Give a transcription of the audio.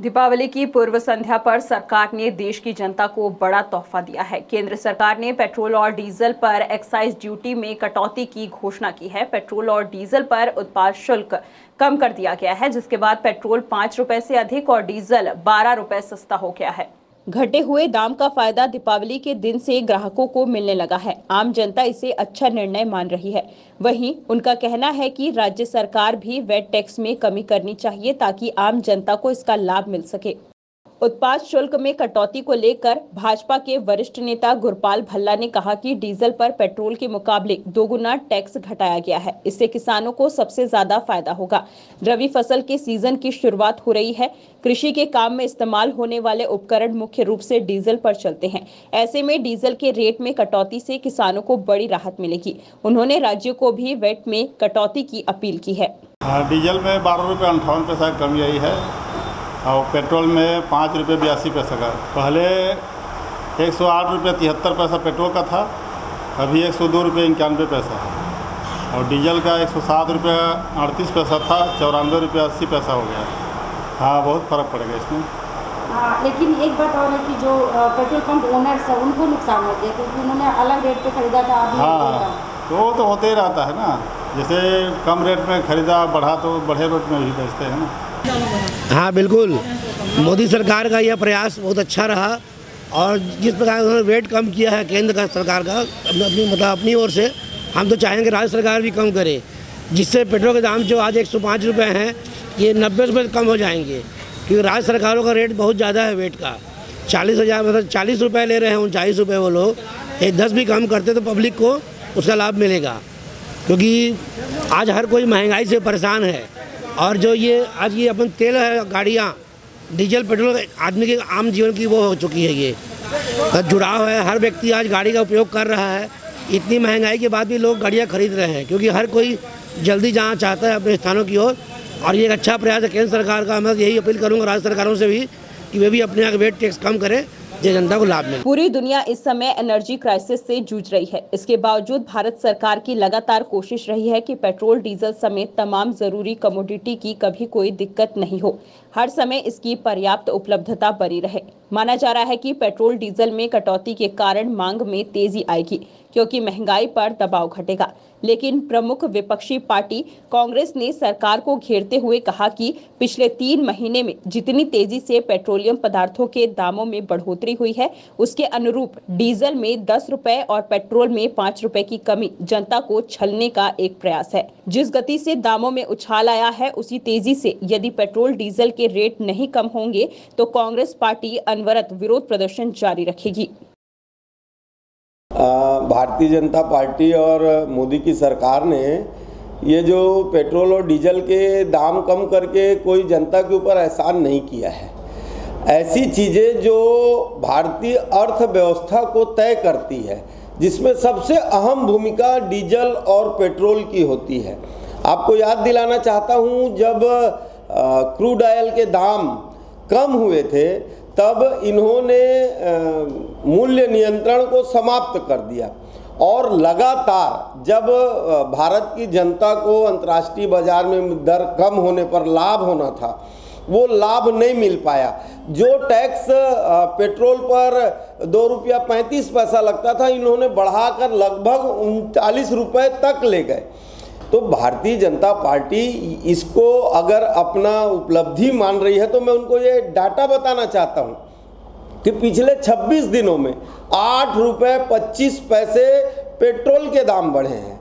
दीपावली की पूर्व संध्या पर सरकार ने देश की जनता को बड़ा तोहफा दिया है। केंद्र सरकार ने पेट्रोल और डीजल पर एक्साइज ड्यूटी में कटौती की घोषणा की है। पेट्रोल और डीजल पर उत्पाद शुल्क कम कर दिया गया है, जिसके बाद पेट्रोल 5 रुपए से अधिक और डीजल 12 रुपए सस्ता हो गया है। घटे हुए दाम का फायदा दीपावली के दिन से ग्राहकों को मिलने लगा है। आम जनता इसे अच्छा निर्णय मान रही है। वहीं उनका कहना है कि राज्य सरकार भी वैट टैक्स में कमी करनी चाहिए ताकि आम जनता को इसका लाभ मिल सके। उत्पाद शुल्क में कटौती को लेकर भाजपा के वरिष्ठ नेता गुरपाल भल्ला ने कहा कि डीजल पर पेट्रोल के मुकाबले दोगुना टैक्स घटाया गया है। इससे किसानों को सबसे ज्यादा फायदा होगा। रबी फसल के सीजन की शुरुआत हो रही है। कृषि के काम में इस्तेमाल होने वाले उपकरण मुख्य रूप से डीजल पर चलते हैं। ऐसे में डीजल के रेट में कटौती से किसानों को बड़ी राहत मिलेगी। उन्होंने राज्यों को भी वैट में कटौती की अपील की है। डीजल में 12 रुपये 58 पैसा कमी आई है और पेट्रोल में 5 रुपये 82 पैसा का। पहले 108 रुपये 73 पैसा पेट्रोल का था, अभी 102 रुपये 91 पैसा है। और डीजल का 107 रुपये 38 पैसा था, 94 रुपये 80 पैसा हो गया। हाँ, बहुत फ़र्क पड़ेगा इसमें। लेकिन एक बात और है कि जो पेट्रोल पंप ओनर्स है उनको नुकसान हो गया, क्योंकि उन्होंने अलग रेट पे खरीदा था। अभी हाँ, तो वो तो होते ही रहता है ना। जैसे कम रेट में खरीदा, बढ़ा तो बढ़े रेट में भी बेचते हैं ना। हाँ बिल्कुल, मोदी सरकार का यह प्रयास बहुत अच्छा रहा और जिस प्रकार उन्होंने वेट कम किया है केंद्र का सरकार का अपनी ओर से, हम तो चाहेंगे राज्य सरकार भी कम करे, जिससे पेट्रोल के दाम जो आज 105 रुपये हैं ये 90 रुपये कम हो जाएंगे। क्योंकि राज्य सरकारों का रेट बहुत ज़्यादा है वेट का, 40,000 मतलब 40 रुपये ले रहे हैं, 39 रुपये वो लोग। 10 भी कम करते तो पब्लिक को उसका लाभ मिलेगा, क्योंकि आज हर कोई महंगाई से परेशान है। और जो ये आज ये अपन तेल है, गाड़ियाँ डीजल पेट्रोल आदमी के आम जीवन की वो हो चुकी है, ये जुड़ाव है। हर व्यक्ति आज गाड़ी का उपयोग कर रहा है। इतनी महंगाई के बाद भी लोग गाड़ियाँ खरीद रहे हैं, क्योंकि हर कोई जल्दी जाना चाहता है अपने स्थानों की ओर। और ये एक अच्छा प्रयास है केंद्र सरकार का। मैं यही अपील करूँगा राज्य सरकारों से भी कि वे भी अपने यहाँ वेट टैक्स कम करें, जनता को लाभ मिले। पूरी दुनिया इस समय एनर्जी क्राइसिस से जूझ रही है। इसके बावजूद भारत सरकार की लगातार कोशिश रही है कि पेट्रोल, डीजल समेत तमाम जरूरी कमोडिटी की कभी कोई दिक्कत नहीं हो। हर समय इसकी पर्याप्त उपलब्धता बनी रहे। माना जा रहा है कि पेट्रोल डीजल में कटौती के कारण मांग में तेजी आएगी, क्योंकि महंगाई पर दबाव घटेगा। लेकिन प्रमुख विपक्षी पार्टी कांग्रेस ने सरकार को घेरते हुए कहा कि पिछले 3 महीने में जितनी तेजी से पेट्रोलियम पदार्थों के दामों में बढ़ोतरी हुई है, उसके अनुरूप डीजल में 10 रुपए और पेट्रोल में 5 रुपए की कमी जनता को छलने का एक प्रयास है। जिस गति से दामों में उछाल आया है, उसी तेजी से यदि पेट्रोल डीजल के रेट नहीं कम होंगे तो कांग्रेस पार्टी अनवरत विरोध प्रदर्शन जारी रखेगी। भारतीय जनता पार्टी और मोदी की सरकार ने ये जो पेट्रोल और डीजल के दाम कम करके कोई जनता के ऊपर एहसान नहीं किया है। ऐसी चीज़ें जो भारतीय अर्थव्यवस्था को तय करती है, जिसमें सबसे अहम भूमिका डीजल और पेट्रोल की होती है। आपको याद दिलाना चाहता हूँ, जब क्रूड ऑयल के दाम कम हुए थे तब इन्होंने मूल्य नियंत्रण को समाप्त कर दिया और लगातार जब भारत की जनता को अंतर्राष्ट्रीय बाजार में दर कम होने पर लाभ होना था, वो लाभ नहीं मिल पाया। जो टैक्स पेट्रोल पर 2 रुपया 35 पैसा लगता था, इन्होंने बढ़ाकर लगभग 39 रुपये तक ले गए। तो भारतीय जनता पार्टी इसको अगर अपना उपलब्धि मान रही है तो मैं उनको ये डाटा बताना चाहता हूँ कि पिछले 26 दिनों में 8 रुपये 25 पैसे पेट्रोल के दाम बढ़े हैं।